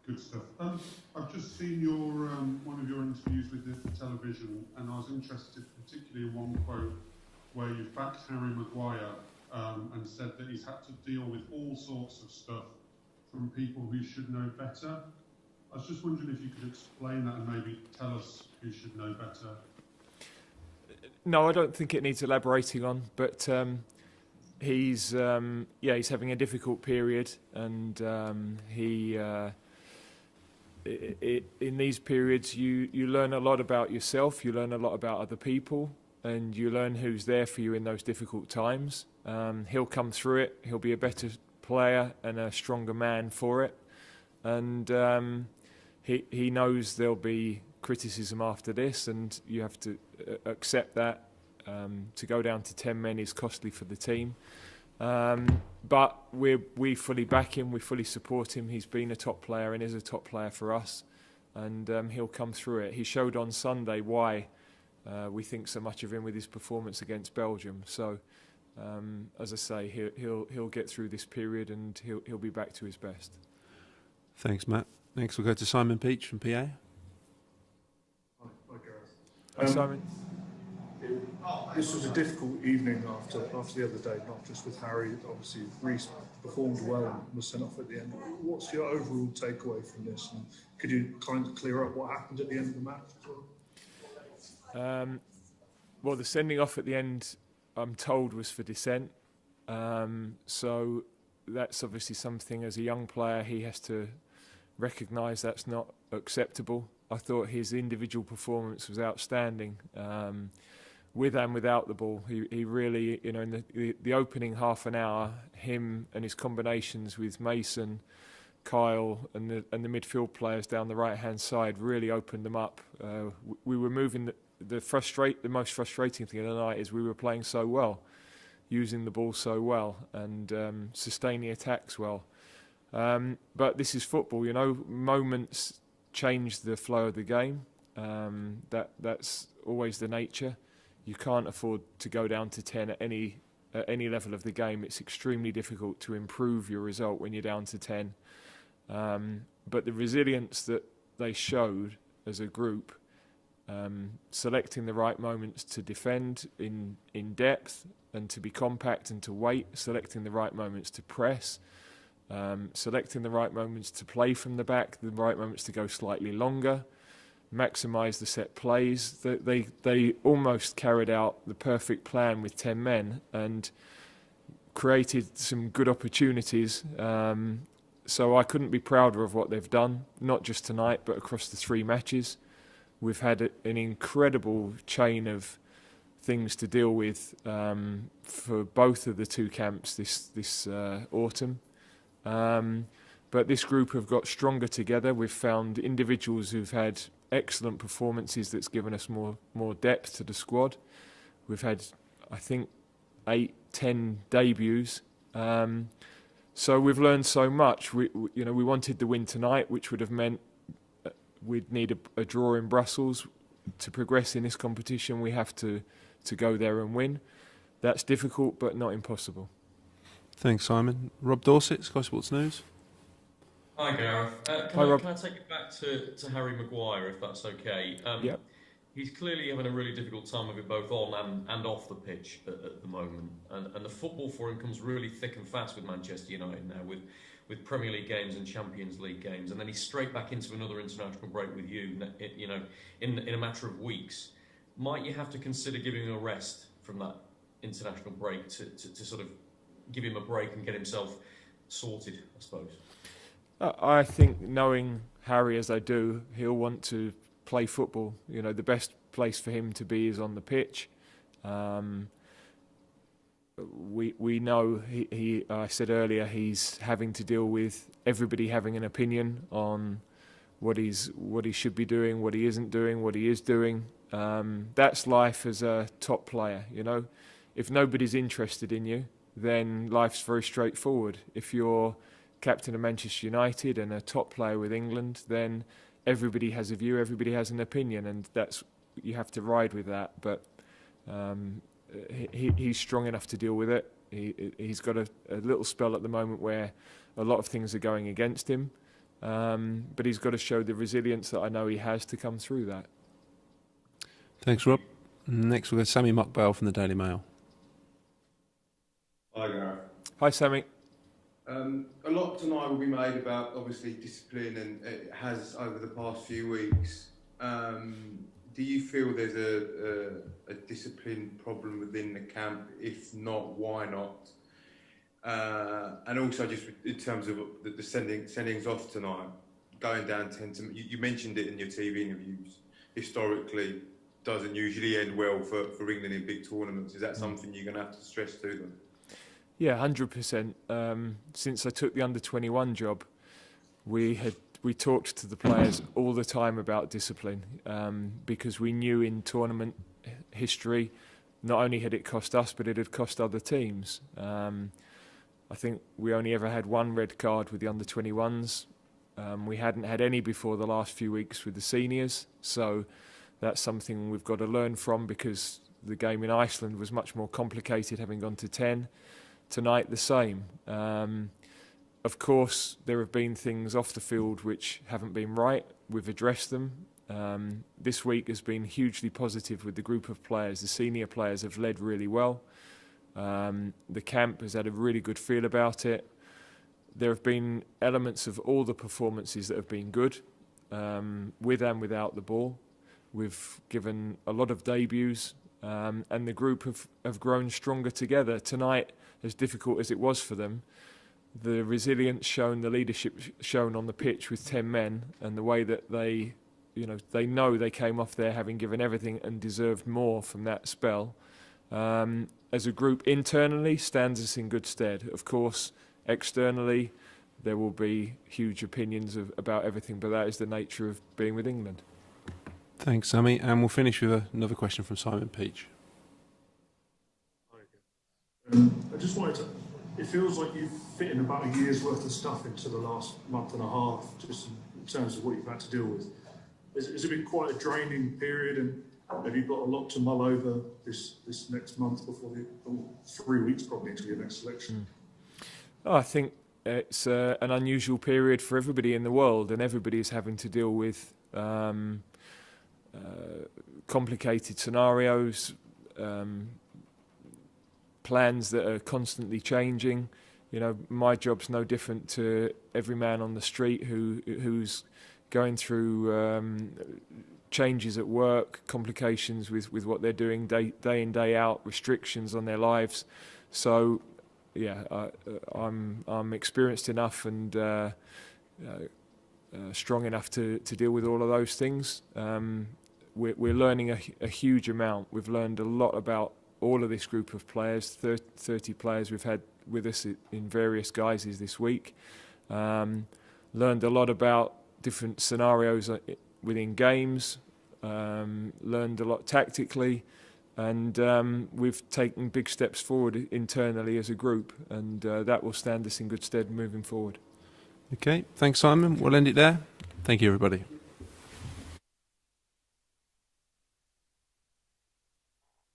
Good stuff. I've just seen your one of your interviews with the television, and I was interested particularly in one quote where you backed Harry Maguire and said that he's had to deal with all sorts of stuff from people who should know better. I was just wondering if you could explain that and maybe tell us who should know better. No, I don't think it needs elaborating on, but he's having a difficult period, and in these periods you learn a lot about yourself, you learn a lot about other people, and you learn who's there for you in those difficult times. He'll come through it, he'll be a better player and a stronger man for it, and he knows there'll be criticism after this, and you have to accept that. To go down to 10 men is costly for the team. But we fully back him, we fully support him. He's been a top player and is a top player for us, and he'll come through it. He showed on Sunday why we think so much of him with his performance against Belgium. So, as I say, he'll get through this period, and he'll be back to his best. Thanks, Matt. Next we'll go to Simon Peach from PA. Hi, Gareth. Hi, Simon. This was a difficult evening after the other day, not just with Harry. Obviously, Reece performed well and was sent off at the end. What's your overall takeaway from this? And could you kind of clear up what happened at the end of the match as well? Well, the sending off at the end, I'm told, was for dissent. So that's obviously something, as a young player, he has to recognise that's not acceptable. I thought his individual performance was outstanding. With and without the ball, he really, in the opening half an hour, him and his combinations with Mason, Kyle, and the midfield players down the right hand side really opened them up. We were moving. The most frustrating thing of the night is we were playing so well, using the ball so well, and sustaining attacks well. But this is football, moments change the flow of the game. That's always the nature. You can't afford to go down to 10 at any level of the game. It's extremely difficult to improve your result when you're down to 10. But the resilience that they showed as a group, selecting the right moments to defend in depth and to be compact and to wait, selecting the right moments to press, selecting the right moments to play from the back, the right moments to go slightly longer, maximise the set plays. They almost carried out the perfect plan with 10 men and created some good opportunities. So I couldn't be prouder of what they've done, not just tonight, but across the 3 matches. We've had an incredible chain of things to deal with for both of the 2 camps this autumn. But this group have got stronger together. We've found individuals who've had excellent performances that's given us more depth to the squad. We've had, I think, 8-10 debuts. So we've learned so much. We wanted the win tonight, which would have meant we'd need a draw in Brussels. To progress in this competition, we have to go there and win. That's difficult, but not impossible. Thanks, Simon. Rob Dorset, Sky Sports News. Hi, Gareth. Hi, Rob. Can I take it back to Harry Maguire, if that's okay? Yep. He's clearly having a really difficult time of it, both on and off the pitch at the moment. And the football for him comes really thick and fast with Manchester United now, with Premier League games and Champions League games. And then he's straight back into another international break with you, in a matter of weeks. Might you have to consider giving him a rest from that international break to sort of give him a break and get himself sorted, I suppose? I think, knowing Harry as I do, he'll want to play football. The best place for him to be is on the pitch. We know I said earlier, he's having to deal with everybody having an opinion on what he should be doing, what he isn't doing, what he is doing. That's life as a top player. If nobody's interested in you, then life's very straightforward. If you're captain of Manchester United and a top player with England, then everybody has a view, everybody has an opinion, and you have to ride with that. But he's strong enough to deal with it. He's got a little spell at the moment where a lot of things are going against him. but he's got to show the resilience that I know he has to come through that. Thanks, Rob. Next we'll go to Sammy Muckbell from the Daily Mail. Hi, Gareth. Hi, Sammy. A lot tonight will be made about, obviously, discipline, and it has over the past few weeks. Do you feel there's a discipline problem within the camp? If not, why not? And also, just in terms of the sendings off tonight, going down 10 to... You mentioned it in your TV interviews. Historically, doesn't usually end well for England in big tournaments. Is that something you're going to have to stress to them? Yeah, 100%. Since I took the under-21 job, we talked to the players all the time about discipline, because we knew in tournament history, not only had it cost us, but it had cost other teams. I think we only ever had one red card with the under-21s. We hadn't had any before the last few weeks with the seniors, so that's something we've got to learn from, because the game in Iceland was much more complicated, having gone to 10. Tonight, the same. Of course, there have been things off the field which haven't been right. We've addressed them. This week has been hugely positive with the group of players. The senior players have led really well. The camp has had a really good feel about it. There have been elements of all the performances that have been good, with and without the ball. We've given a lot of debuts, and the group have grown stronger together. Tonight, as difficult as it was for them, the resilience shown, the leadership shown on the pitch with 10 men, and the way that they know they came off there having given everything and deserved more from that spell, as a group internally stands us in good stead. Of course, externally, there will be huge opinions about everything, but that is the nature of being with England. Thanks, Sammy. And we'll finish with another question from Simon Peach. I just wanted to... It feels like you've fit in about a year's worth of stuff into the last month and a half, just in terms of what you've had to deal with. Has it been quite a draining period, and have you got a lot to mull over this next month before 3 weeks probably until your next selection? I think it's an unusual period for everybody in the world, and everybody is having to deal with complicated scenarios, plans that are constantly changing. You know, my job's no different to every man on the street who's going through changes at work, complications with what they're doing day in, day out, restrictions on their lives. So, yeah, I'm experienced enough and strong enough to deal with all of those things. We're learning a huge amount. We've learned a lot about all of this group of players, 30 players we've had with us in various guises this week. Learned a lot about different scenarios within games, learned a lot tactically, and we've taken big steps forward internally as a group, and that will stand us in good stead moving forward. Okay, thanks, Simon. We'll end it there. Thank you, everybody.